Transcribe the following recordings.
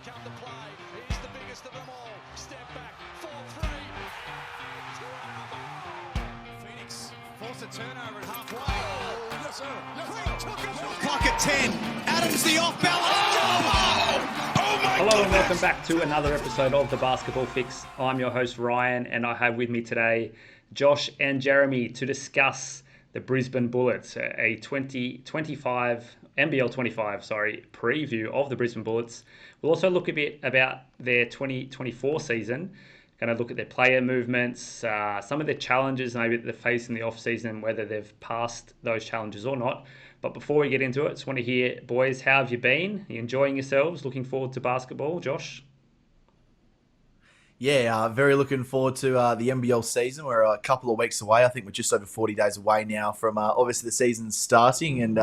come to play. He's the biggest of them all. Step back, 4-3. Phoenix forced a turnover at halfway. Oh, yes, sir. Yes, sir. Clock at 10. Adams the off balance. Oh, my Hello and goodness. welcome back to another episode of the Basketball Fix. I'm your host Ryan, and I have with me today Josh and Jeremy to discuss the Brisbane Bullets, a 2025 NBL25 preview of the Brisbane Bullets. We'll also look a bit about their 2024 season. Going to look at their player movements, some of the challenges maybe that they face in the off season, whether they've passed those challenges or not. But before we get into it, just want to hear, boys, how have you been? Are you enjoying yourselves? Looking forward to basketball, Josh? Yeah, very looking forward to the NBL season. We're a couple of weeks away. I think we're just over 40 days away now from obviously the season starting. And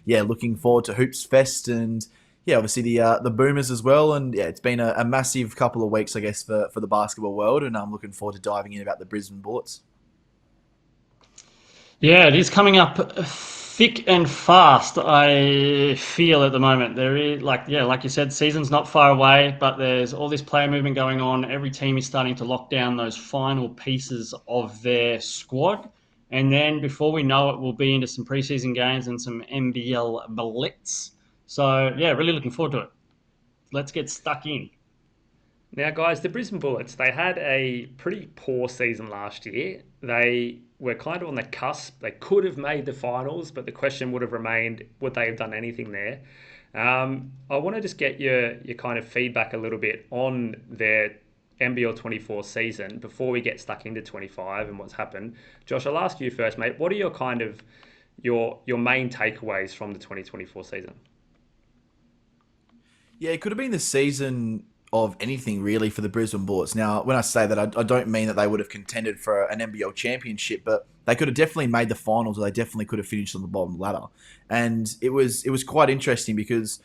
looking forward to Hoops Fest and obviously the Boomers as well. And yeah, it's been a massive couple of weeks, I guess, for the basketball world. And I'm looking forward to diving in about the Brisbane Bullets. Yeah, it is coming up thick and fast, I feel at the moment. There is, like you said, season's not far away, but there's all this player movement going on. Every team is starting to lock down those final pieces of their squad. And then before we know it, we'll be into some preseason games and some NBL Bullets. So, yeah, really looking forward to it. Let's get stuck in. Now, guys, the Brisbane Bullets, they had a pretty poor season last year. They were kind of on the cusp. They could have made the finals, but the question would have remained, would they have done anything there? I want to just get your kind of feedback a little bit on their NBL 24 season before we get stuck into 25 and what's happened. Josh, I'll ask you first, mate. What are your kind of your main takeaways from the 2024 season? Yeah, it could have been the season of anything really for the Brisbane Bullets. Now, when I say that, I don't mean that they would have contended for an NBL championship, but they could have definitely made the finals, or they definitely could have finished on the bottom ladder. And it was quite interesting because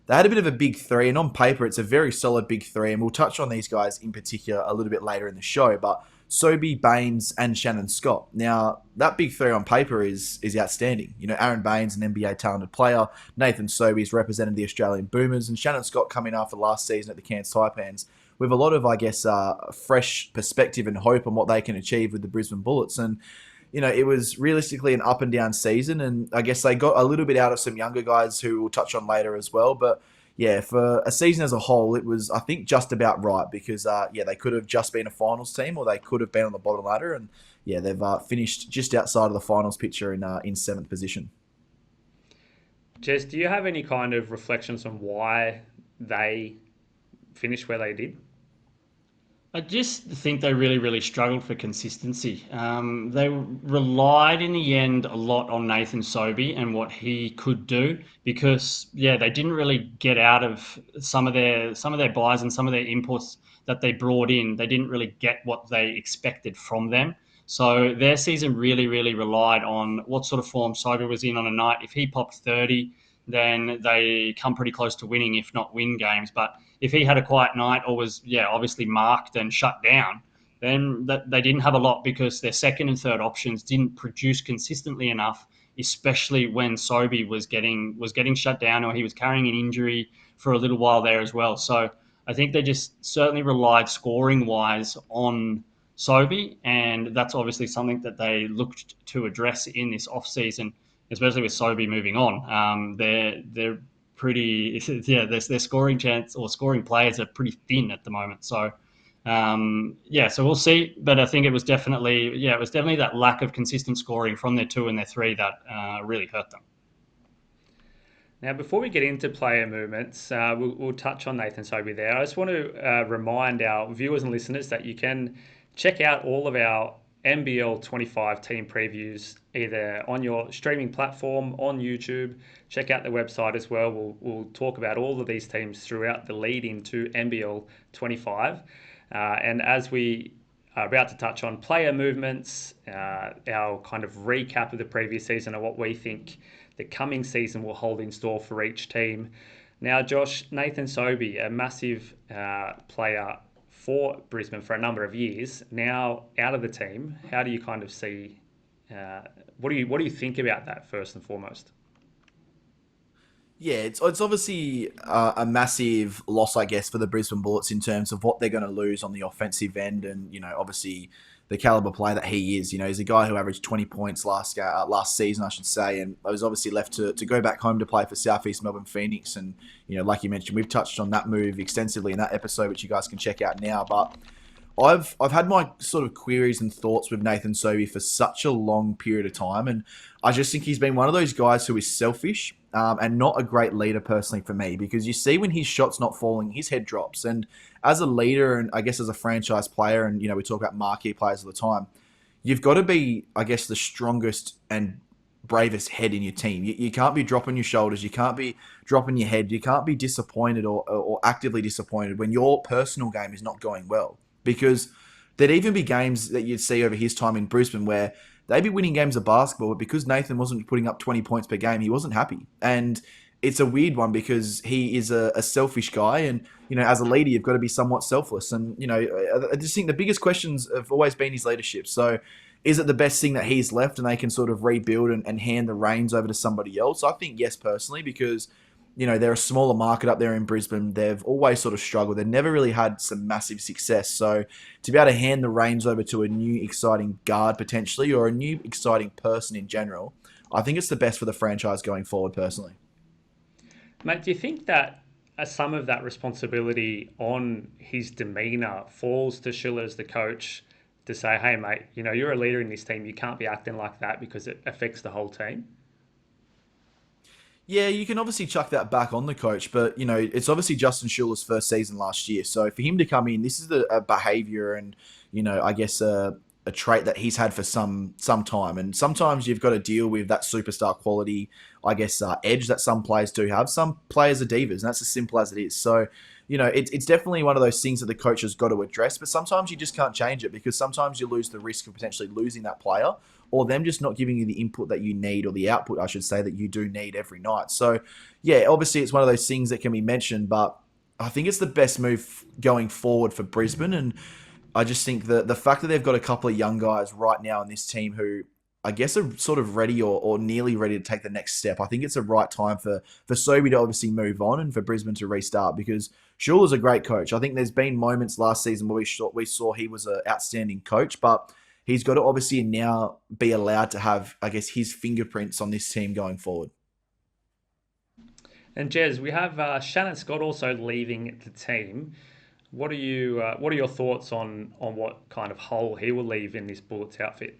they had a bit of a big three, and on paper, it's a very solid big three. And we'll touch on these guys in particular a little bit later in the show, but Sobey, Baines, and Shannon Scott. Now, that big three on paper is outstanding. You know, Aaron Baines, an NBA talented player. Nathan Sobey's represented the Australian Boomers. And Shannon Scott coming after last season at the Cairns Taipans with a lot of, I guess, fresh perspective and hope on what they can achieve with the Brisbane Bullets. And, you know, it was realistically an up and down season. And I guess they got a little bit out of some younger guys who we'll touch on later as well. But yeah, for a season as a whole, it was, I think, just about right because, they could have just been a finals team or they could have been on the bottom ladder. And, yeah, they've finished just outside of the finals picture in 7th position. Jez, do you have any kind of reflections on why they finished where they did? I just think they really, really struggled for consistency. They relied in the end a lot on Nathan Sobey and what he could do because, they didn't really get out of some of their buys and some of their inputs that they brought in. They didn't really get what they expected from them. So their season really, really relied on what sort of form Sobey was in on a night. If he popped 30, then they come pretty close to winning, if not win games. But if he had a quiet night or was, obviously marked and shut down, then they didn't have a lot because their second and third options didn't produce consistently enough, especially when Sobey was getting shut down or he was carrying an injury for a little while there as well. So I think they just certainly relied scoring-wise on Sobey, and that's obviously something that they looked to address in this off-season, especially with Sobey moving on. They're pretty, their scoring chance or scoring players are pretty thin at the moment. So, so we'll see. But I think it was definitely that lack of consistent scoring from their 2 and their 3 that really hurt them. Now, before we get into player movements, we'll touch on Nathan Sobey there. I just want to remind our viewers and listeners that you can check out all of our NBL 25 team previews either on your streaming platform, on YouTube. Check out the website as well. We'll talk about all of these teams throughout the lead into NBL 25. And as we are about to touch on player movements, our kind of recap of the previous season and what we think the coming season will hold in store for each team. Now, Josh, Nathan Sobey, a massive player for Brisbane for a number of years, now out of the team. How do you kind of see? What do you think about that first and foremost? Yeah, it's obviously a massive loss, I guess, for the Brisbane Bullets in terms of what they're going to lose on the offensive end, and obviously the caliber player that he is. He's a guy who averaged 20 points last season, I should say, and was obviously left to go back home to play for Southeast Melbourne Phoenix. And like you mentioned, we've touched on that move extensively in that episode, which you guys can check out now. But I've had my sort of queries and thoughts with Nathan Sobey for such a long period of time, and I just think he's been one of those guys who is selfish and not a great leader personally for me, because you see when his shot's not falling, his head drops. And as a leader, and I guess as a franchise player, and we talk about marquee players all the time, you've got to be, I guess, the strongest and bravest head in your team. You can't be dropping your shoulders. You can't be dropping your head. You can't be disappointed or actively disappointed when your personal game is not going well. Because there'd even be games that you'd see over his time in Brisbane where they'd be winning games of basketball, but because Nathan wasn't putting up 20 points per game, he wasn't happy. And it's a weird one because he is a selfish guy, and as a leader, you've got to be somewhat selfless. And I just think the biggest questions have always been his leadership. So, is it the best thing that he's left, and they can sort of rebuild and hand the reins over to somebody else? I think yes, personally, because they're a smaller market up there in Brisbane. They've always sort of struggled. They've never really had some massive success. So to be able to hand the reins over to a new exciting guard potentially, or a new exciting person in general, I think it's the best for the franchise going forward personally. Mate, do you think that some of that responsibility on his demeanour falls to Schiller as the coach to say, hey, mate, you're a leader in this team. You can't be acting like that because it affects the whole team? Yeah, you can obviously chuck that back on the coach, but it's obviously Justin Schuller's first season last year. So for him to come in, this is a behaviour and I guess a trait that he's had for some time. And sometimes you've got to deal with that superstar quality, I guess, edge that some players do have. Some players are divas, and that's as simple as it is. So it's definitely one of those things that the coach has got to address. But sometimes you just can't change it, because sometimes you lose the risk of potentially losing that player, or them just not giving you the input that you need, or the output, I should say, that you do need every night. So, yeah, obviously it's one of those things that can be mentioned, but I think it's the best move going forward for Brisbane. And I just think that the fact that they've got a couple of young guys right now in this team who I guess are sort of ready or nearly ready to take the next step, I think it's the right time for Sobey to obviously move on and for Brisbane to restart, because Schuller's a great coach. I think there's been moments last season where we saw he was an outstanding coach, but he's got to obviously now be allowed to have, I guess, his fingerprints on this team going forward. And Jez, we have Shannon Scott also leaving the team. What are your thoughts on what kind of hole he will leave in this Bullets outfit?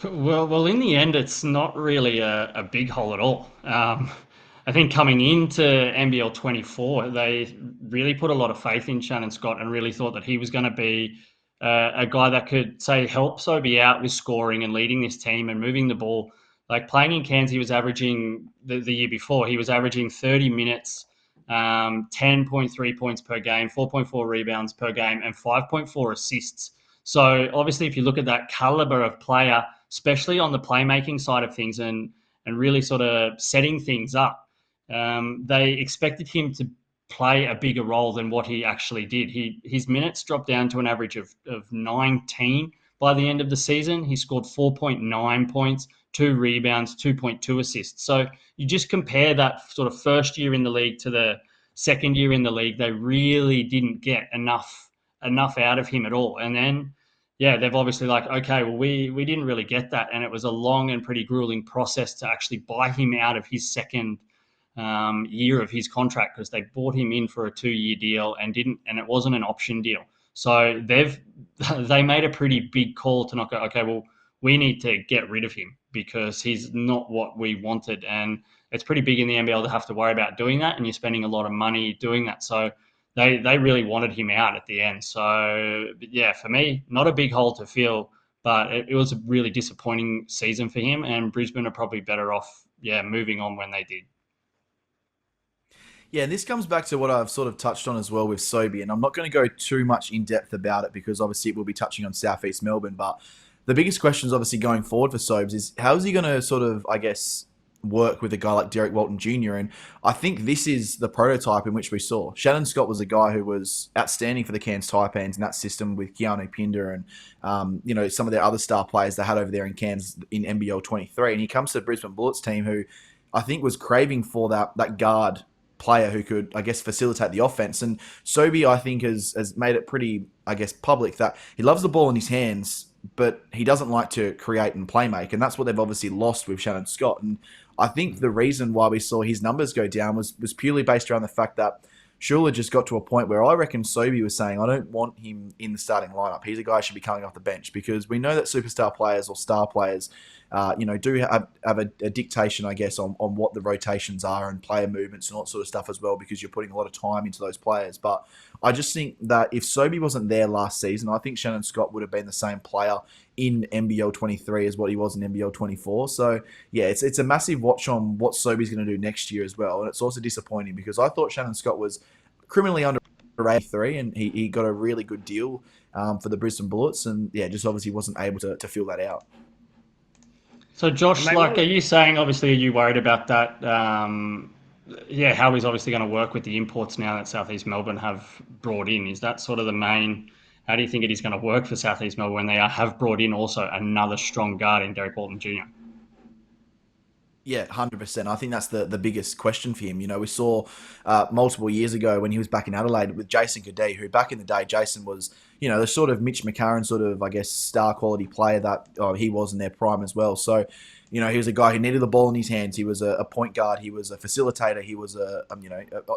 Well, in the end, it's not really a big hole at all. I think coming into NBL24, they really put a lot of faith in Shannon Scott and really thought that he was going to be a guy that could, say, help Sobey out with scoring and leading this team and moving the ball. Like playing in Cairns, he was averaging, the year before, he was averaging 30 minutes, 10.3 points per game, 4.4 rebounds per game, and 5.4 assists. So obviously, if you look at that caliber of player, especially on the playmaking side of things and really sort of setting things up, they expected him to play a bigger role than what he actually did. His minutes dropped down to an average of 19 by the end of the season. He scored 4.9 points, 2 rebounds, 2.2 assists. So you just compare that sort of first year in the league to the second year in the league, they really didn't get enough out of him at all. And then, yeah, they've obviously like, okay, well, we didn't really get that. And it was a long and pretty grueling process to actually buy him out of his second year of his contract, because they bought him in for a 2-year deal and it wasn't an option deal. So they made a pretty big call to not go, okay, well, we need to get rid of him because he's not what we wanted. And it's pretty big in the NBL to have to worry about doing that, and you're spending a lot of money doing that. So they really wanted him out at the end. So, yeah, for me, not a big hole to fill, but it was a really disappointing season for him, and Brisbane are probably better off, moving on when they did. Yeah, and this comes back to what I've sort of touched on as well with Sobey, and I'm not going to go too much in depth about it because obviously we'll be touching on Southeast Melbourne, but the biggest question is obviously going forward for Sobes is how is he going to sort of, I guess, work with a guy like Derek Walton Jr. And I think this is the prototype in which we saw. Shannon Scott was a guy who was outstanding for the Cairns Taipans in that system with Keanu Pinder and some of their other star players they had over there in Cairns in NBL 23. And he comes to the Brisbane Bullets team who I think was craving for that guard player who could, I guess, facilitate the offense. And Sobey, I think, has made it pretty, I guess, public that he loves the ball in his hands, but he doesn't like to create and play make. And that's what they've obviously lost with Shannon Scott. And I think the reason why we saw his numbers go down was purely based around the fact that Schuler just got to a point where I reckon Sobey was saying, I don't want him in the starting lineup. He's a guy who should be coming off the bench, because we know that superstar players or star players, do have a dictation, I guess, on what the rotations are and player movements and all that sort of stuff as well, because you're putting a lot of time into those players. But I just think that if Sobey wasn't there last season, I think Shannon Scott would have been the same player in NBL 23 as what he was in NBL 24. So, yeah, it's a massive watch on what Sobey's going to do next year as well. And it's also disappointing because I thought Shannon Scott was criminally underrated 3, and he got a really good deal for the Brisbane Bullets, and yeah, just obviously wasn't able to fill that out. So Josh, are you saying, obviously, are you worried about that? How he's obviously going to work with the imports now that South East Melbourne have brought in. Is that sort of the main? How do you think it is going to work for South East Melbourne when they have brought in also another strong guard in Derek Walton Jr.? Yeah, 100%. I think that's the biggest question for him. We saw multiple years ago when he was back in Adelaide with Jason Cadee, who back in the day, Jason was, the sort of Mitch McCarron sort of, I guess, star quality player that he was in their prime as well. So, he was a guy who needed the ball in his hands. He was a point guard. He was a facilitator. He was an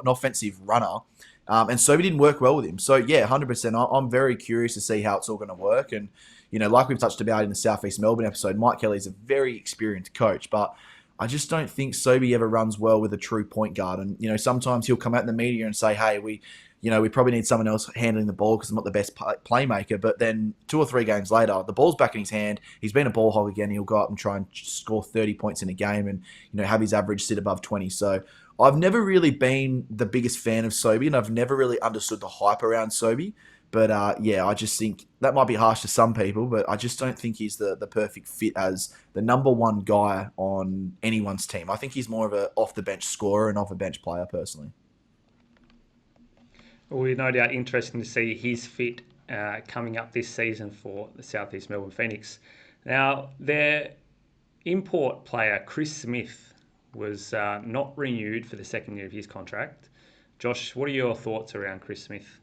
offensive runner. And Sobey didn't work well with him. So, yeah, 100%. I'm very curious to see how it's all going to work. And, like we've touched about in the South East Melbourne episode, Mike Kelly's a very experienced coach, but I just don't think Sobey ever runs well with a true point guard. And, sometimes he'll come out in the media and say, hey, we probably need someone else handling the ball because I'm not the best playmaker. But then 2 or 3 games later, the ball's back in his hand. He's been a ball hog again. He'll go up and try and score 30 points in a game and, have his average sit above 20. So I've never really been the biggest fan of Sobey, and I've never really understood the hype around Sobey. But, I just think that might be harsh to some people, but I just don't think he's the perfect fit as the number one guy on anyone's team. I think he's more of a off-the-bench scorer and off-the-bench player, personally. Well, no doubt interesting to see his fit coming up this season for the South East Melbourne Phoenix. Now, their import player, Chris Smith, was not renewed for the second year of his contract. Josh, what are your thoughts around Chris Smith?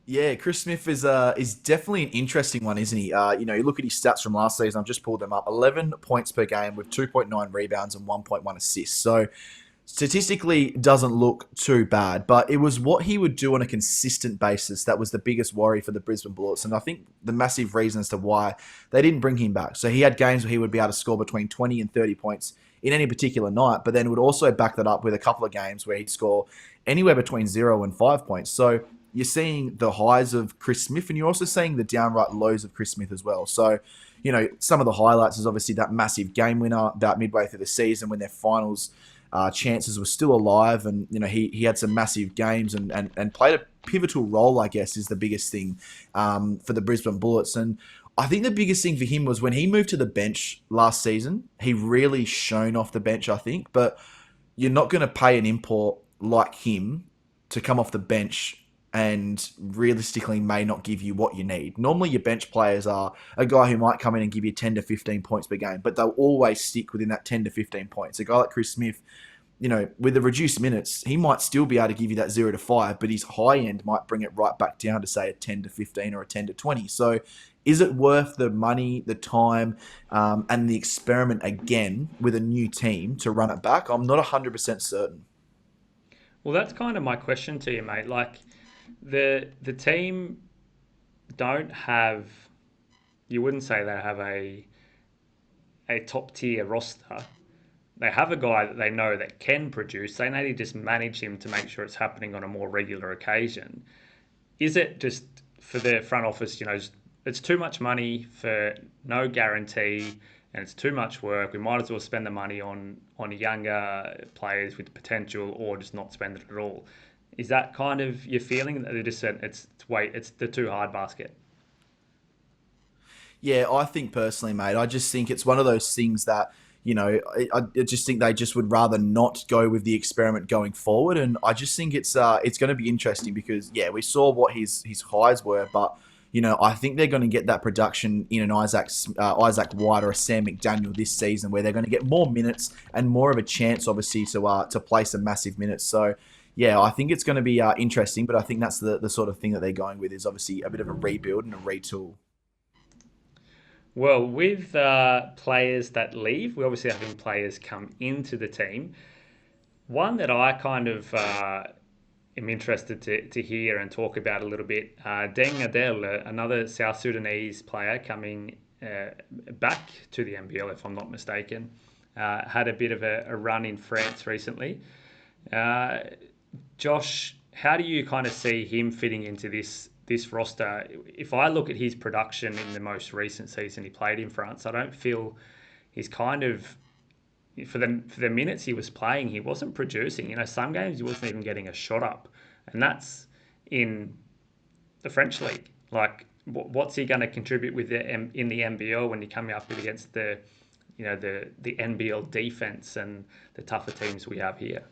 Yeah, Chris Smith is definitely an interesting one, isn't he? You look at his stats from last season. I've just pulled them up. 11 points per game with 2.9 rebounds and 1.1 assists. So statistically, doesn't look too bad. But it was what he would do on a consistent basis that was the biggest worry for the Brisbane Bullets. And I think the massive reason as to why they didn't bring him back. So he had games where he would be able to score between 20 and 30 points in any particular night, but then would also back that up with a couple of games where he'd score anywhere between 0 and 5 points. So you're seeing the highs of Chris Smith, and you're also seeing the downright lows of Chris Smith as well. So, some of the highlights is obviously that massive game winner about midway through the season when their finals chances were still alive, and he had some massive games and played a pivotal role, I guess, is the biggest thing for the Brisbane Bullets. And I think the biggest thing for him was when he moved to the bench last season, he really shone off the bench, I think. But you're not going to pay an import like him to come off the bench and realistically may not give you what you need. Normally your bench players are a guy who might come in and give you 10 to 15 points per game, but they'll always stick within that 10 to 15 points. A guy like Chris Smith, with the reduced minutes, he might still be able to give you that 0 to 5, but his high end might bring it right back down to, say, a 10 to 15 or a 10 to 20. So is it worth the money, the time, and the experiment again with a new team to run it back? I'm not 100% certain. Well, that's kind of my question to you, mate. Like, the team don't have, you wouldn't say they have a top tier roster. They have a guy that they know that can produce. They need to just manage him to make sure it's happening on a more regular occasion. Is it just for the front office, it's too much money for no guarantee and it's too much work. We might as well spend the money on younger players with potential or just not spend it at all. Is that kind of your feeling that they just said it's the too hard basket? Yeah, I think personally, mate, I just think it's one of those things that, I just think they just would rather not go with the experiment going forward. And I just think it's going to be interesting because, yeah, we saw what his highs were, but, I think they're going to get that production in an Isaac White or a Sam McDaniel this season, where they're going to get more minutes and more of a chance, obviously, to play some massive minutes. So, yeah, I think it's going to be interesting, but I think that's the sort of thing that they're going with, is obviously a bit of a rebuild and a retool. Well, with players that leave, we're obviously having players come into the team. One that I kind of am interested to hear and talk about a little bit, Deng Adel, another South Sudanese player coming back to the NBL, if I'm not mistaken. Had a bit of a run in France recently. Josh, how do you kind of see him fitting into this roster? If I look at his production in the most recent season he played in France, I don't feel he's kind of, for the minutes he was playing, he wasn't producing. Some games he wasn't even getting a shot up, and that's in the French league. Like, what's he going to contribute with in the NBL when you come up against the NBL defense and the tougher teams we have here?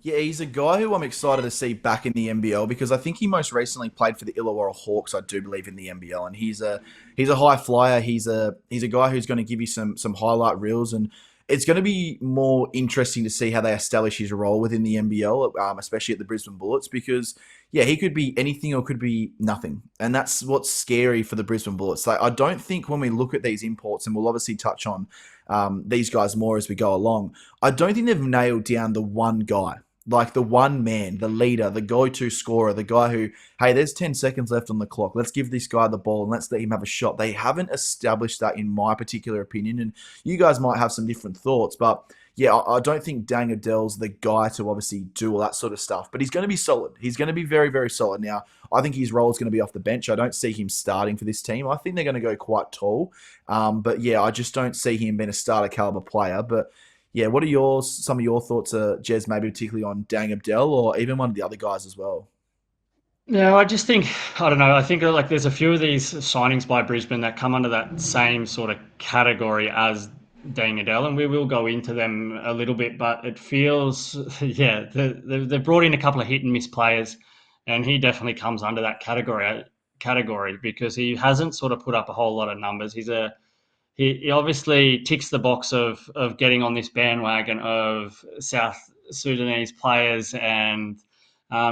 Yeah, he's a guy who I'm excited to see back in the NBL, because I think he most recently played for the Illawarra Hawks, I do believe, in the NBL, and he's a high flyer. He's a guy who's going to give you some highlight reels, and it's going to be more interesting to see how they establish his role within the NBL, especially at the Brisbane Bullets, because yeah, he could be anything or could be nothing, and that's what's scary for the Brisbane Bullets. Like, I don't think when we look at these imports, and we'll obviously touch on these guys more as we go along, I don't think they've nailed down the one guy. Like the one man, the leader, the go-to scorer, the guy who, hey, there's 10 seconds left on the clock. Let's give this guy the ball and let's let him have a shot. They haven't established that, in my particular opinion. And you guys might have some different thoughts. But yeah, I don't think Deng Adell's the guy to obviously do all that sort of stuff. But he's going to be solid. He's going to be very, very solid. Now, I think his role is going to be off the bench. I don't see him starting for this team. I think they're going to go quite tall. But yeah, I just don't see him being a starter caliber player. But yeah, what are some of your thoughts, Jez, maybe particularly on Deng Abdel or even one of the other guys as well? No, I just think, I don't know, I think like there's a few of these signings by Brisbane that come under that same sort of category as Dane Adele, and we will go into them a little bit, but it feels, yeah, they've brought in a couple of hit and miss players, and he definitely comes under that category because he hasn't sort of put up a whole lot of numbers. He obviously ticks the box of getting on this bandwagon of South Sudanese players and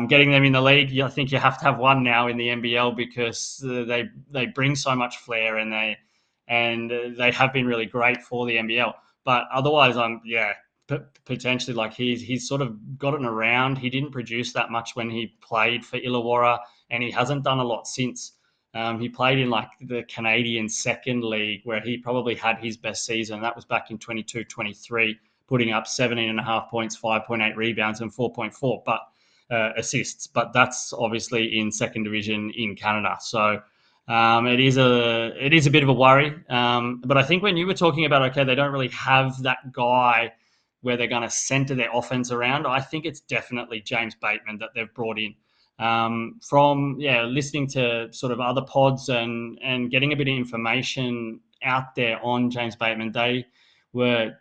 getting them in the league. I think you have to have one now in the NBL because they bring so much flair and they have been really great for the NBL. But otherwise, potentially like he's sort of gotten around. He didn't produce that much when he played for Illawarra, and he hasn't done a lot since. He played in like the Canadian second league where he probably had his best season. That was back in 22-23, putting up 17.5 points, 5.8 rebounds, and 4.4 assists. But that's obviously in second division in Canada. So it is a bit of a worry. But I think when you were talking about, okay, they don't really have that guy where they're going to center their offense around, I think it's definitely James Bateman that they've brought in. From listening to sort of other pods and getting a bit of information out there on James Bateman, they were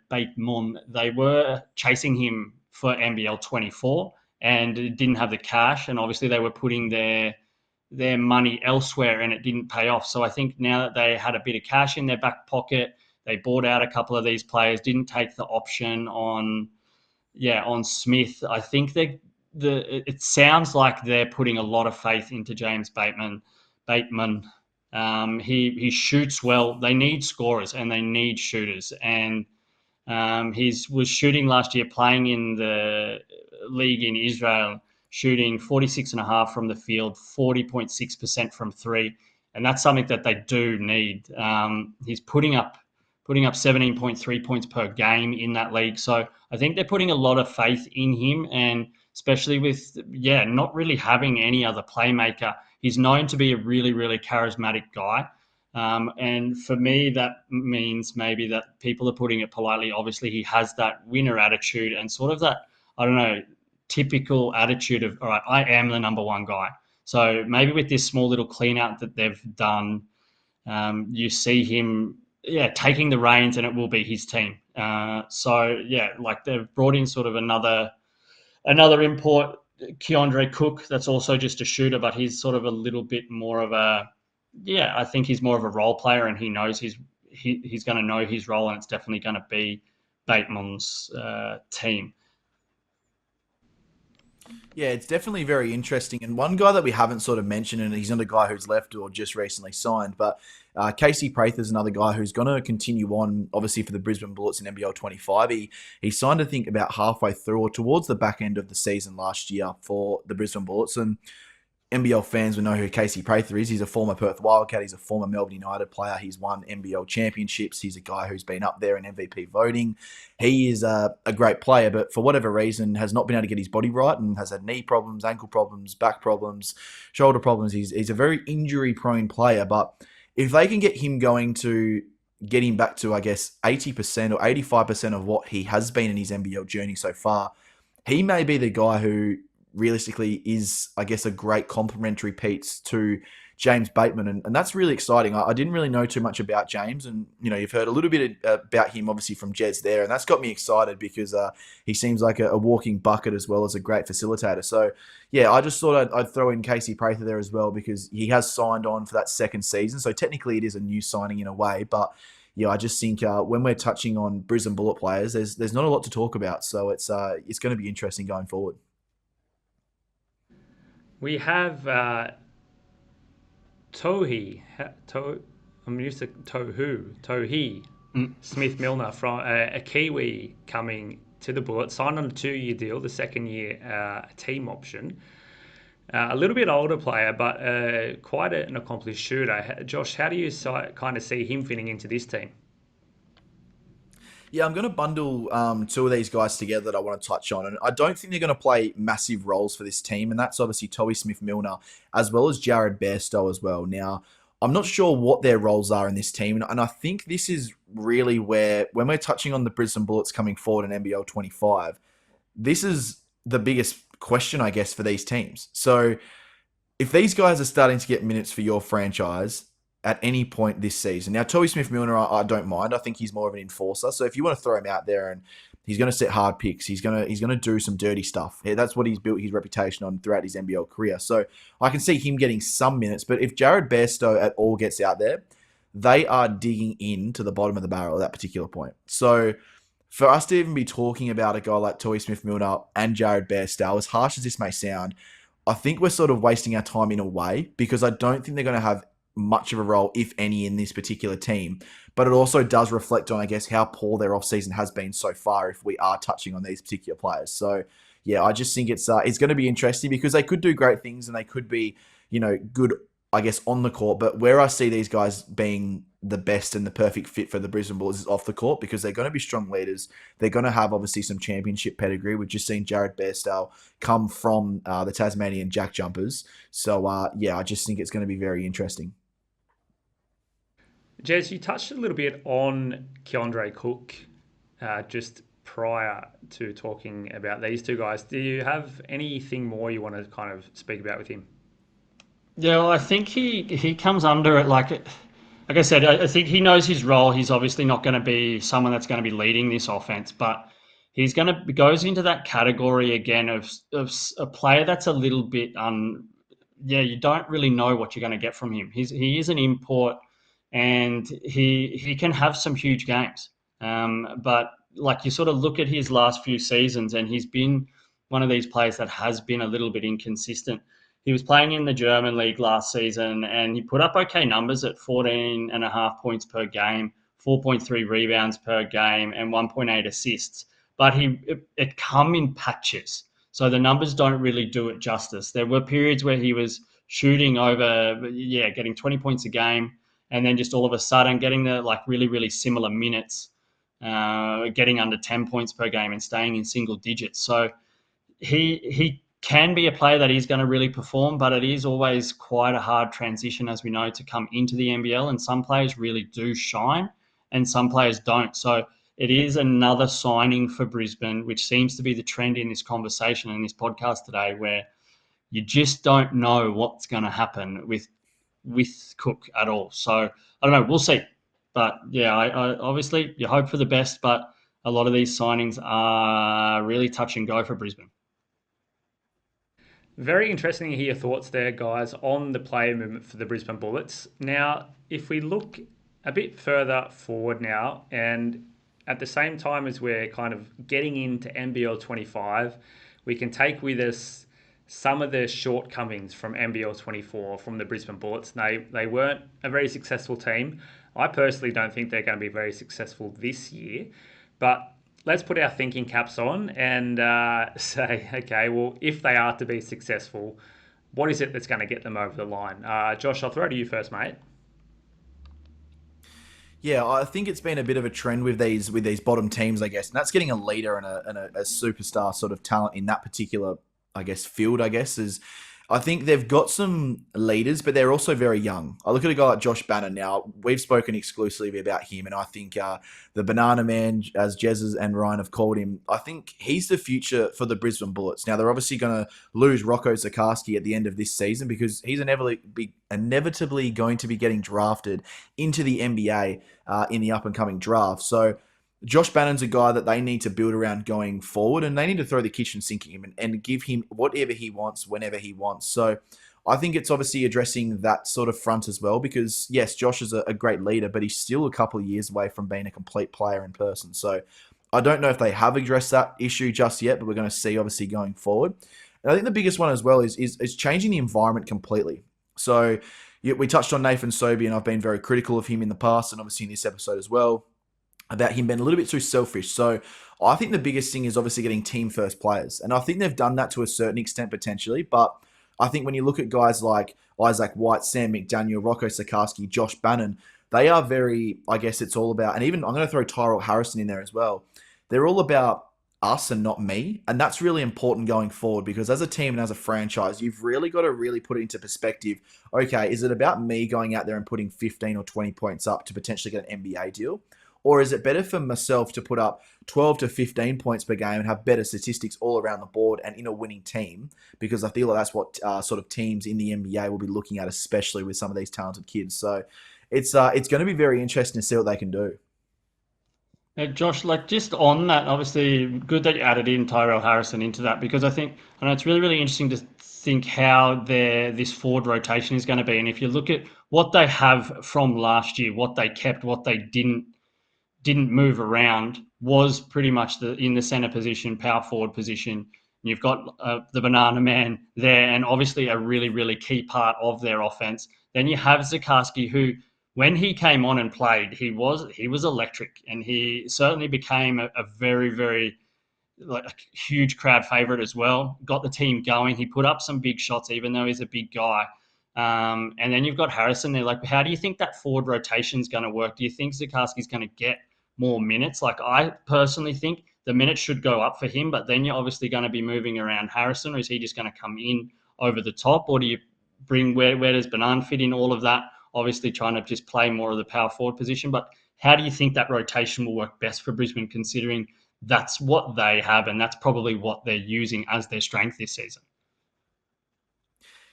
chasing him for NBL 24 and didn't have the cash, and obviously they were putting their money elsewhere and it didn't pay off. So I think now that they had a bit of cash in their back pocket, they bought out a couple of these players, didn't take the option on Smith. I think it sounds like they're putting a lot of faith into James Bateman. He shoots well. They need scorers and they need shooters. And he was shooting last year, playing in the league in Israel, shooting 46.5% from the field, 40.6% from three. And that's something that they do need. He's putting up 17.3 points per game in that league. So I think they're putting a lot of faith in him, and especially with, not really having any other playmaker. He's known to be a really, really charismatic guy. And for me, that means maybe that people are putting it politely. Obviously, he has that winner attitude and sort of that, I don't know, typical attitude of, all right, I am the number one guy. So maybe with this small little clean out that they've done, you see him taking the reins and it will be his team. Like they've brought in sort of another import Keandre Cook, that's also just a shooter, but he's sort of a little bit more of I think he's more of a role player, and he knows he's going to know his role, and it's definitely going to be Bateman's team. Yeah, it's definitely very interesting. And one guy that we haven't sort of mentioned, and he's not a guy who's left or just recently signed, but Casey Prather is another guy who's going to continue on, obviously, for the Brisbane Bullets in NBL25. He signed, I think, about halfway through or towards the back end of the season last year for the Brisbane Bullets. And NBL fans will know who Casey Prather is. He's a former Perth Wildcat. He's a former Melbourne United player. He's won NBL championships. He's a guy who's been up there in MVP voting. He is a great player, but for whatever reason has not been able to get his body right and has had knee problems, ankle problems, back problems, shoulder problems. He's a very injury-prone player, but if they can get him going to get him back to, I guess, 80% or 85% of what he has been in his NBL journey so far, he may be the guy who realistically is, I guess, a great complementary piece to James Bateman. And that's really exciting. I didn't really know too much about James. And, you've heard a little bit about him, obviously, from Jez there. And that's got me excited because he seems like a walking bucket as well as a great facilitator. So, yeah, I just thought I'd throw in Casey Prather there as well because he has signed on for that second season. So technically it is a new signing in a way. But, yeah, I just think when we're touching on Brisbane Bullet players, there's not a lot to talk about. So it's going to be interesting going forward. We have I'm used to Tohi Smith Milner from a Kiwi coming to the Bullets, signed on a 2-year deal, the second year team option. A little bit older player, but quite an accomplished shooter. Josh, how do you kind of see him fitting into this team? Yeah, I'm going to bundle two of these guys together that I want to touch on. And I don't think they're going to play massive roles for this team. And that's obviously Toby Smith-Milner, as well as Jared Bairstow as well. Now, I'm not sure what their roles are in this team. And I think this is really where, when we're touching on the Brisbane Bullets coming forward in NBL25, this is the biggest question, I guess, for these teams. So if these guys are starting to get minutes for your franchise at any point this season. Now, Toby Smith-Milner, I don't mind. I think he's more of an enforcer. So if you want to throw him out there and he's going to set hard picks, he's going to do some dirty stuff. Yeah, that's what he's built his reputation on throughout his NBL career. So I can see him getting some minutes. But if Jared Bairstow at all gets out there, they are digging into the bottom of the barrel at that particular point. So for us to even be talking about a guy like Toby Smith-Milner and Jared Bairstow, as harsh as this may sound, I think we're sort of wasting our time in a way because I don't think they're going to have much of a role, if any, in this particular team. But it also does reflect on, I guess, how poor their offseason has been so far if we are touching on these particular players. So, yeah, I just think it's going to be interesting because they could do great things and they could be, good, I guess, on the court. But where I see these guys being the best and the perfect fit for the Brisbane Bullets is off the court because they're going to be strong leaders. They're going to have, obviously, some championship pedigree. We've just seen Jared Bairstow come from the Tasmanian Jack Jumpers. So, yeah, I just think it's going to be very interesting. Jez, you touched a little bit on Keandre Cook just prior to talking about these two guys. Do you have anything more you want to kind of speak about with him? Yeah, well, I think he comes under it like I said, I think he knows his role. He's obviously not going to be someone that's going to be leading this offense, but he's goes into that category again of a player that's a little bit you don't really know what you're going to get from him. He is an import. And he can have some huge games. But like you sort of look at his last few seasons and he's been one of these players that has been a little bit inconsistent. He was playing in the German league last season and he put up okay numbers at 14.5 points per game, 4.3 rebounds per game and 1.8 assists. But it come in patches. So the numbers don't really do it justice. There were periods where he was shooting getting 20 points a game, and then just all of a sudden getting the really, really similar minutes, getting under 10 points per game and staying in single digits. So he can be a player that is going to really perform, but it is always quite a hard transition, as we know, to come into the NBL. And some players really do shine and some players don't. So it is another signing for Brisbane, which seems to be the trend in this conversation and this podcast today, where you just don't know what's going to happen with Cook at all. So I don't know. We'll see. But yeah, I obviously you hope for the best, but a lot of these signings are really touch and go for Brisbane. Very interesting to hear your thoughts there, guys, on the player movement for the Brisbane Bullets. Now, if we look a bit further forward now, and at the same time as we're kind of getting into NBL25, we can take with us some of the shortcomings from NBL24 from the Brisbane Bullets. They weren't a very successful team. I personally don't think they're going to be very successful this year, but let's put our thinking caps on and say, okay, well, if they are to be successful, what is it that's going to get them over the line? Josh, I'll throw to you first, mate. Yeah, I think it's been a bit of a trend with these bottom teams, I guess, and that's getting a leader and a superstar sort of talent in that particular, I guess, field. I guess is I think they've got some leaders, but they're also very young. I look at a guy like Josh Bannon now. We've spoken exclusively about him, and I think the Banana Man, as Jez and Ryan have called him, I think he's the future for the Brisbane Bullets. Now, they're obviously going to lose Rocco Zikarsky at the end of this season because he's inevitably going to be getting drafted into the NBA in the up-and-coming draft. So Josh Bannon's a guy that they need to build around going forward, and they need to throw the kitchen sink at him and give him whatever he wants, whenever he wants. So I think it's obviously addressing that sort of front as well, because yes, Josh is a great leader, but he's still a couple of years away from being a complete player in person. So I don't know if they have addressed that issue just yet, but we're going to see obviously going forward. And I think the biggest one as well is changing the environment completely. So we touched on Nathan Sobey, and I've been very critical of him in the past, and obviously in this episode as well, about him being a little bit too selfish. So I think the biggest thing is obviously getting team first players. And I think they've done that to a certain extent potentially. But I think when you look at guys like Isaac White, Sam McDaniel, Rocco Sikorsky, Josh Bannon, they are very, I guess it's all about, and even I'm going to throw Tyrell Harrison in there as well. They're all about us and not me. And that's really important going forward, because as a team and as a franchise, you've really got to really put it into perspective. Okay, is it about me going out there and putting 15 or 20 points up to potentially get an NBA deal? Or is it better for myself to put up 12 to 15 points per game and have better statistics all around the board and in a winning team? Because I feel like that's what sort of teams in the NBA will be looking at, especially with some of these talented kids. So it's going to be very interesting to see what they can do. Josh, like just on that, obviously good that you added in Tyrell Harrison into that, because I know it's really, really interesting to think how this forward rotation is going to be. And if you look at what they have from last year, what they kept, what they didn't move around, was pretty much in the center position, power forward position. You've got the Banana Man there, and obviously a really, really key part of their offense. Then you have Zikarsky, who, when he came on and played, he was electric, and he certainly became a very, very like a huge crowd favorite as well. Got the team going. He put up some big shots, even though he's a big guy. And then you've got Harrison there. Like, how do you think that forward rotation is going to work? Do you think Zikarsky's going to get more minutes? Like, I personally think the minutes should go up for him, but then you're obviously going to be moving around Harrison, or is he just going to come in over the top? Or do you bring, where does Banan fit in all of that? Obviously trying to just play more of the power forward position, but how do you think that rotation will work best for Brisbane, considering that's what they have and that's probably what they're using as their strength this season?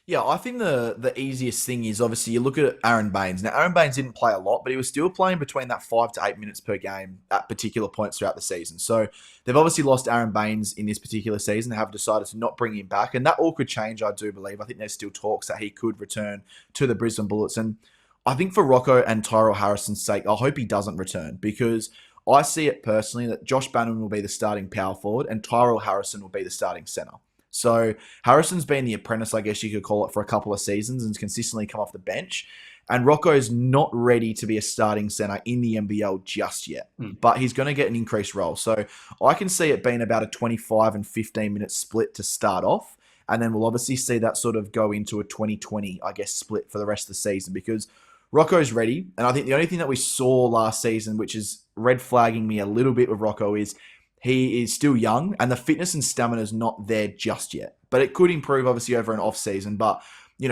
Yeah, I think the easiest thing is obviously you look at Aaron Baines. Now, Aaron Baines didn't play a lot, but he was still playing between that 5 to 8 minutes per game at particular points throughout the season. So they've obviously lost Aaron Baines in this particular season. They have decided to not bring him back, and that all could change, I do believe. I think there's still talks that he could return to the Brisbane Bullets. And I think for Rocco and Tyrell Harrison's sake, I hope he doesn't return, because I see it personally that Josh Bannon will be the starting power forward and Tyrell Harrison will be the starting centre. So Harrison's been the apprentice, I guess you could call it, for a couple of seasons and consistently come off the bench. And Rocco's not ready to be a starting centre in the NBL just yet, but he's going to get an increased role. So I can see it being about a 25 and 15 minute split to start off. And then we'll obviously see that sort of go into a 20-20, I guess, split for the rest of the season, because Rocco's ready. And I think the only thing that we saw last season, which is red flagging me a little bit with Rocco, is he is still young and the fitness and stamina is not there just yet. But it could improve obviously over an off season. But,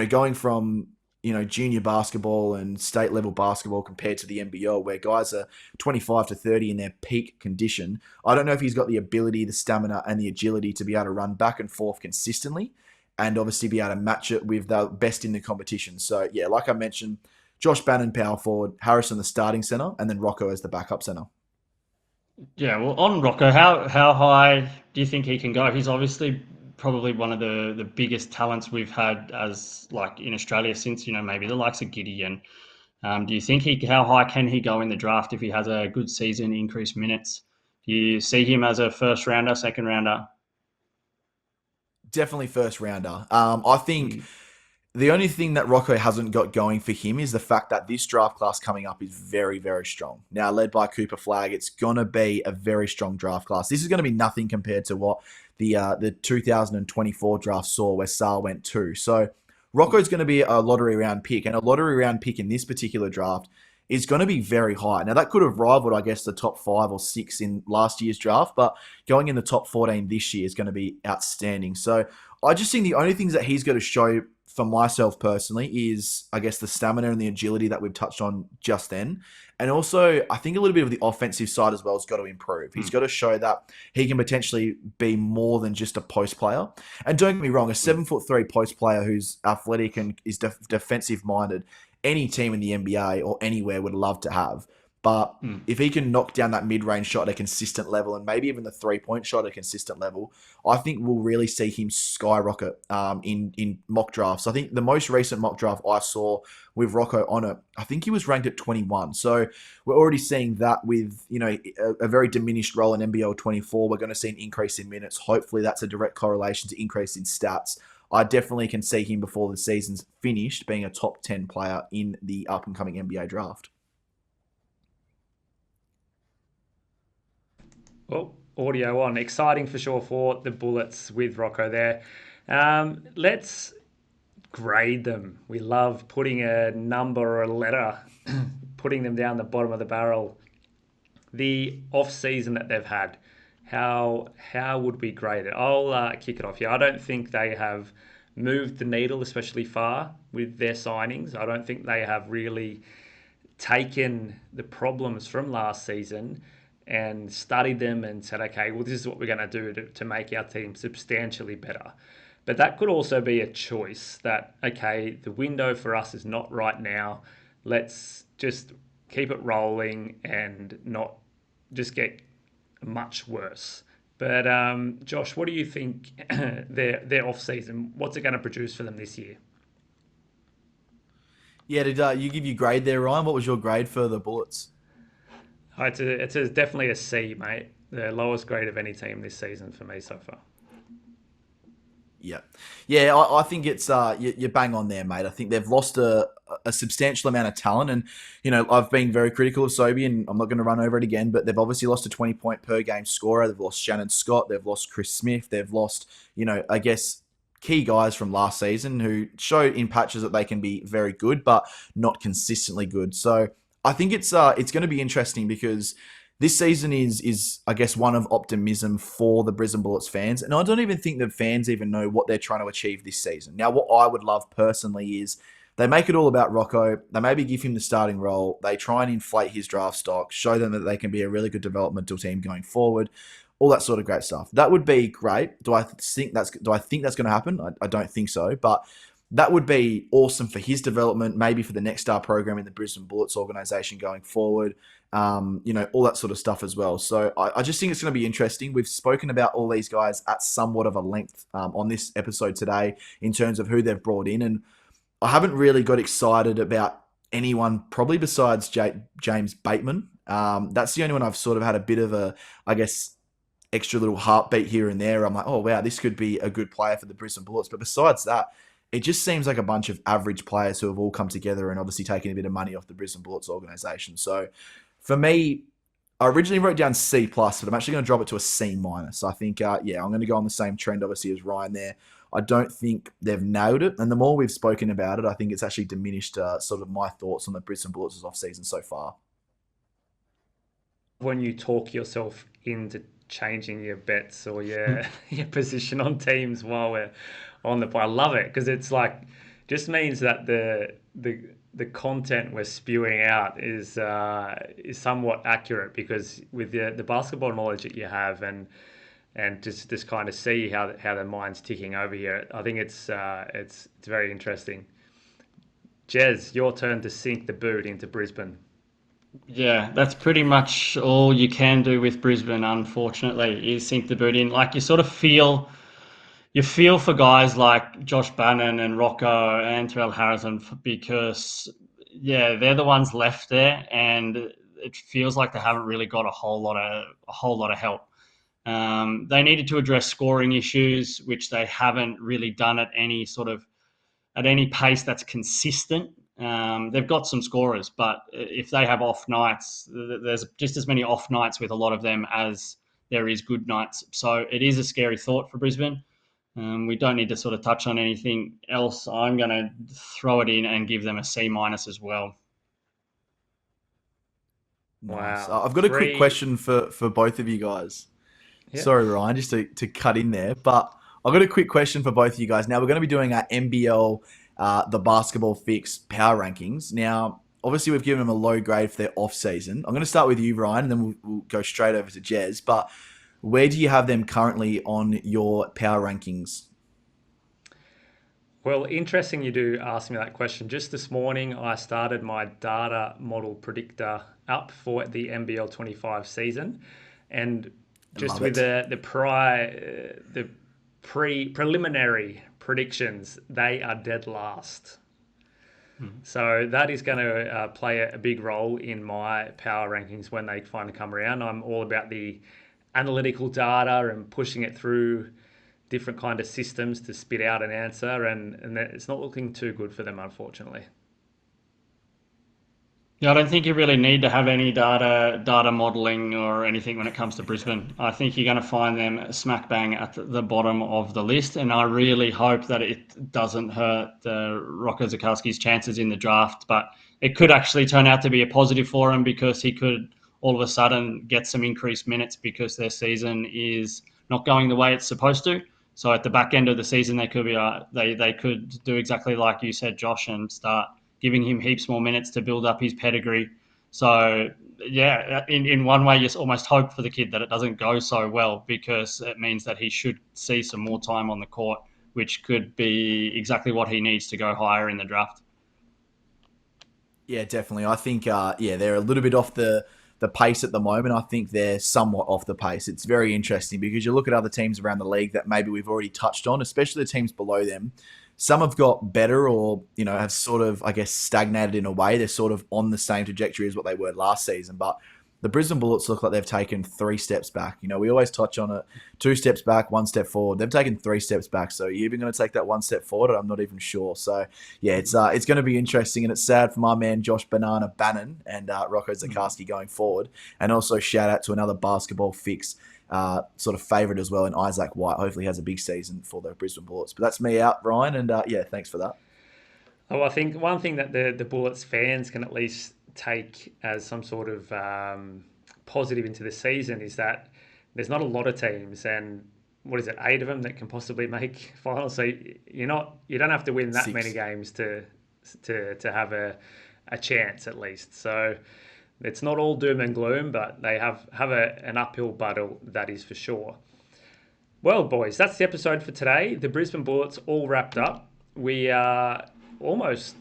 going from, junior basketball and state level basketball compared to the NBL, where guys are 25 to 30 in their peak condition, I don't know if he's got the ability, the stamina and the agility to be able to run back and forth consistently and obviously be able to match it with the best in the competition. So yeah, like I mentioned, Josh Bannon power forward, Harrison the starting centre, and then Rocco as the backup centre. Yeah, well, on Rocco, how high do you think he can go? He's obviously probably one of the biggest talents we've had as like in Australia since, maybe the likes of Gideon. Do you think how high can he go in the draft if he has a good season, increased minutes? Do you see him as a first rounder, second rounder? Definitely first rounder. I think Mm. the only thing that Rocco hasn't got going for him is the fact that this draft class coming up is very, very strong. Now, led by Cooper Flagg, it's going to be a very strong draft class. This is going to be nothing compared to what the 2024 draft saw, where Sal went 2. So Rocco's going to be a lottery round pick, and a lottery round pick in this particular draft is going to be very high. Now, that could have rivaled, I guess, the top 5 or 6 in last year's draft, but going in the top 14 this year is going to be outstanding. So I just think the only things that he's going to show for myself personally is, I guess, the stamina and the agility that we've touched on just then. And also, I think a little bit of the offensive side as well has got to improve. He's got to show that he can potentially be more than just a post player. And don't get me wrong, a 7'3" post player who's athletic and is defensive minded, any team in the NBA or anywhere would love to have. But if he can knock down that mid-range shot at a consistent level and maybe even the three-point shot at a consistent level, I think we'll really see him skyrocket in mock drafts. I think the most recent mock draft I saw with Rocco on it, I think he was ranked at 21. So we're already seeing that with a very diminished role in NBL 24. We're going to see an increase in minutes. Hopefully that's a direct correlation to increase in stats. I definitely can see him before the season's finished being a top 10 player in the up-and-coming NBA draft. Well, audio on. Exciting for sure for the Bullets with Rocco there. Let's grade them. We love putting a number or a letter, putting them down the bottom of the barrel. The off-season that they've had, how would we grade it? I'll kick it off here. I don't think they have moved the needle especially far with their signings. I don't think they have really taken the problems from last season and studied them and said, okay, well, this is what we're going to do to make our team substantially better. But that could also be a choice that, okay, the window for us is not right now. Let's just keep it rolling and not just get much worse. But Josh, what do you think their off-season, what's it going to produce for them this year? Yeah, did you give your grade there, Ryan? What was your grade for the Bullets? It's definitely a C, mate. The lowest grade of any team this season for me so far. Yeah. I think it's you're bang on there, mate. I think they've lost a substantial amount of talent, and I've been very critical of Sobey, and I'm not going to run over it again. But they've obviously lost a 20-point per game scorer. They've lost Shannon Scott. They've lost Chris Smith. They've lost I guess key guys from last season who showed in patches that they can be very good, but not consistently good. So I think it's going to be interesting because this season is I guess one of optimism for the Brisbane Bullets fans, and I don't even think the fans even know what they're trying to achieve this season. Now, what I would love personally is they make it all about Rocco. They maybe give him the starting role. They try and inflate his draft stock, show them that they can be a really good developmental team going forward. All that sort of great stuff. That would be great. Do I think that's going to happen? I don't think so, but that would be awesome for his development, maybe for the next star program in the Brisbane Bullets organization going forward. All that sort of stuff as well. So I just think it's going to be interesting. We've spoken about all these guys at somewhat of a length on this episode today in terms of who they've brought in, and I haven't really got excited about anyone probably besides James Bateman. That's the only one I've sort of had a bit of a, I guess, extra little heartbeat here and there. I'm like, oh, wow, this could be a good player for the Brisbane Bullets. But besides that, it just seems like a bunch of average players who have all come together and obviously taken a bit of money off the Brisbane Bullets organisation. So for me, I originally wrote down C+, but I'm actually going to drop it to a C-. I think, I'm going to go on the same trend, obviously, as Ryan there. I don't think they've nailed it. And the more we've spoken about it, I think it's actually diminished sort of my thoughts on the Brisbane Bullets' off-season so far. When you talk yourself into changing your bets or your position on teams while we're on I love it because it's like just means that the content we're spewing out is somewhat accurate because with the basketball knowledge that you have and just kind of see how the mind's ticking over here. I think it's very interesting. Jez, your turn to sink the boot into Brisbane. Yeah, that's pretty much all you can do with Brisbane, unfortunately, is sink the boot in. Like you sort of feel you feel for guys like Josh Bannon and Rocco and Terrell Harrison because, yeah, they're the ones left there, and it feels like they haven't really got a whole lot of help. They needed to address scoring issues, which they haven't really done at any pace that's consistent. They've got some scorers, but if they have off nights, there's just as many off nights with a lot of them as there is good nights. So it is a scary thought for Brisbane. We don't need to sort of touch on anything else. I'm going to throw it in and give them a C- as well. Nice. Wow. I've got a quick question for both of you guys. Yeah. Sorry, Ryan, just to cut in there, but I've got a quick question for both of you guys. Now, we're going to be doing our NBL, the basketball fix power rankings. Now, obviously, we've given them a low grade for their off season. I'm going to start with you, Ryan, and then we'll go straight over to Jez. But where do you have them currently on your power rankings? Well, interesting you do ask me that question. Just this morning, I started my data model predictor up for the NBL25 season, and just Love with it. the preliminary predictions, they are dead last. So that is going to play a big role in my power rankings when they finally come around. I'm all about the analytical data and pushing it through different kind of systems to spit out an answer, and it's not looking too good for them, unfortunately. Yeah, I don't think you really need to have any data modeling or anything when it comes to Brisbane. I think you're going to find them smack bang at the bottom of the list, and I really hope that it doesn't hurt Rocco Zukowski's chances in the draft. But it could actually turn out to be a positive for him because he could all of a sudden get some increased minutes because their season is not going the way it's supposed to. So at the back end of the season, they could do exactly like you said, Josh, and start giving him heaps more minutes to build up his pedigree. So, yeah, in one way, you almost hope for the kid that it doesn't go so well because it means that he should see some more time on the court, which could be exactly what he needs to go higher in the draft. Yeah, definitely. I think, they're a little bit off the pace at the moment. I think they're somewhat off the pace. It's very interesting because you look at other teams around the league that maybe we've already touched on, especially the teams below them. Some have got better or, have sort of, I guess, stagnated in a way. They're sort of on the same trajectory as what they were last season. But the Brisbane Bullets look like they've taken 3 steps back. We always touch on it, 2 steps back, 1 step forward. They've taken 3 steps back. So are you even going to take that 1 step forward? I'm not even sure. So, yeah, it's going to be interesting. And it's sad for my man, Josh Bannon and Rocco Zukowski going forward. And also shout out to another basketball fix sort of favourite as well in Isaac White. Hopefully he has a big season for the Brisbane Bullets. But that's me out, Ryan. And, thanks for that. Oh, I think one thing that the Bullets fans can at least take as some sort of positive into the season is that there's not a lot of teams, and what is it, 8 of them that can possibly make finals. So you don't have to win that 6. many games to have a chance at least. So it's not all doom and gloom, but they have an uphill battle, that is for sure. Well, boys, that's the episode for today. The Brisbane Bullets all wrapped up. We are almost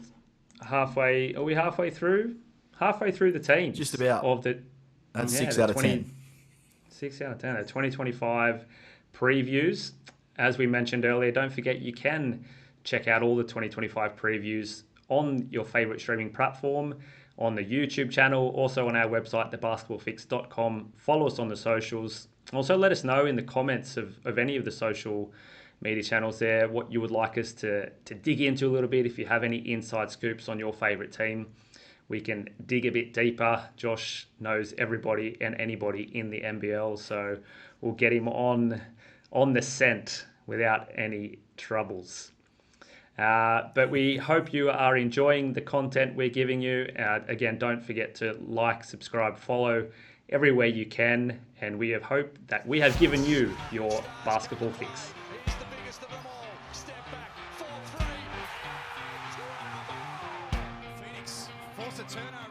halfway. Are we halfway through? Halfway through the teams. Just about. Of the, That's 6 out of 10. 6 out of 10. The 2025 previews. As we mentioned earlier, don't forget you can check out all the 2025 previews on your favourite streaming platform, on the YouTube channel, also on our website, thebasketballfix.com. Follow us on the socials. Also, let us know in the comments of any of the social media channels there what you would like us to dig into a little bit. If you have any inside scoops on your favourite team, we can dig a bit deeper. Josh knows everybody and anybody in the NBL, so we'll get him on the scent without any troubles. But we hope you are enjoying the content we're giving you. Again, don't forget to like, subscribe, follow everywhere you can. And we have hoped that we have given you your basketball fix. He's the biggest of them all. Step back, 4-3. Phoenix force a turnover.